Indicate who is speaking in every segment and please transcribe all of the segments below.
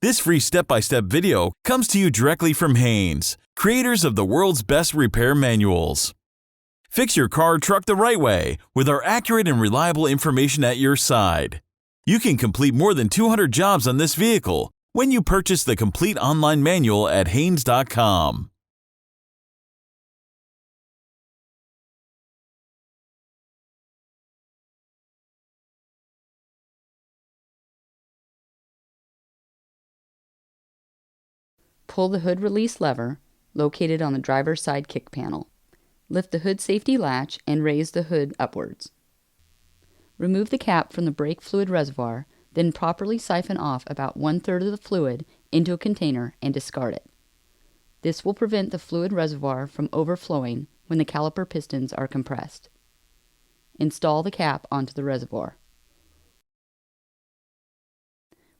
Speaker 1: This free step-by-step video comes to you directly from Haynes, creators of the world's best repair manuals. Fix your car or truck the right way with our accurate and reliable information at your side. You can complete more than 200 jobs on this vehicle when you purchase the complete online manual at Haynes.com.
Speaker 2: Pull the hood release lever, located on the driver's side kick panel. Lift the hood safety latch and raise the hood upwards. Remove the cap from the brake fluid reservoir, then properly siphon off about 1/3 of the fluid into a container and discard it. This will prevent the fluid reservoir from overflowing when the caliper pistons are compressed. Install the cap onto the reservoir.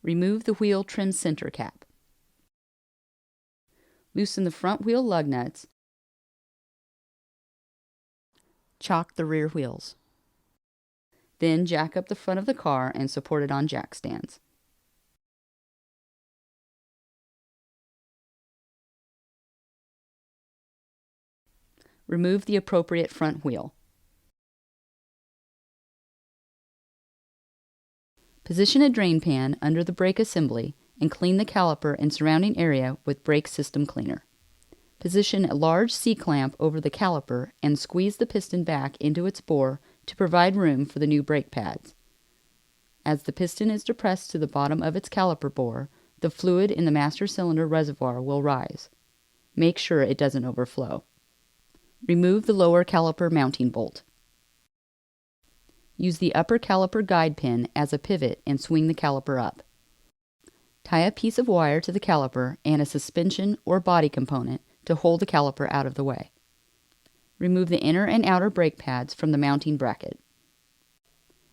Speaker 2: Remove the wheel trim center cap. Loosen the front wheel lug nuts. Chock the rear wheels. Then jack up the front of the car and support it on jack stands. Remove the appropriate front wheel. Position a drain pan under the brake assembly and clean the caliper and surrounding area with brake system cleaner. Position a large C-clamp over the caliper and squeeze the piston back into its bore to provide room for the new brake pads. As the piston is depressed to the bottom of its caliper bore, the fluid in the master cylinder reservoir will rise. Make sure it doesn't overflow. Remove the lower caliper mounting bolt. Use the upper caliper guide pin as a pivot and swing the caliper up. Tie a piece of wire to the caliper and a suspension or body component to hold the caliper out of the way. Remove the inner and outer brake pads from the mounting bracket.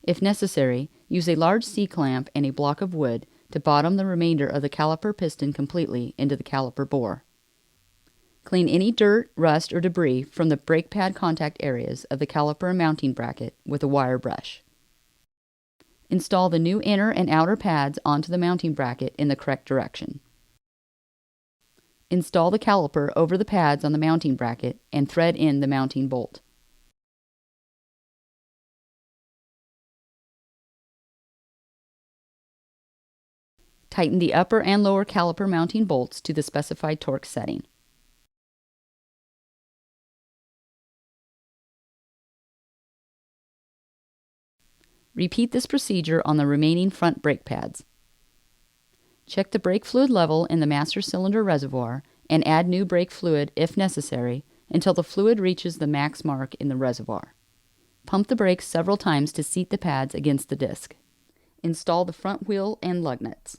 Speaker 2: If necessary, use a large C-clamp and a block of wood to bottom the remainder of the caliper piston completely into the caliper bore. Clean any dirt, rust, or debris from the brake pad contact areas of the caliper and mounting bracket with a wire brush. Install the new inner and outer pads onto the mounting bracket in the correct direction. Install the caliper over the pads on the mounting bracket and thread in the mounting bolt. Tighten the upper and lower caliper mounting bolts to the specified torque setting. Repeat this procedure on the remaining front brake pads. Check the brake fluid level in the master cylinder reservoir and add new brake fluid if necessary until the fluid reaches the max mark in the reservoir. Pump the brakes several times to seat the pads against the disc. Install the front wheel and lug nuts.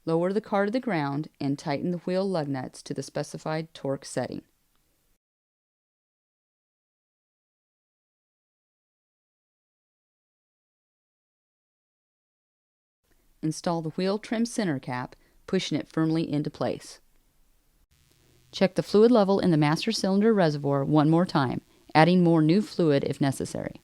Speaker 2: Lower the car to the ground and tighten the wheel lug nuts to the specified torque setting. Install the wheel trim center cap, pushing it firmly into place. Check the fluid level in the master cylinder reservoir one more time, adding more new fluid if necessary.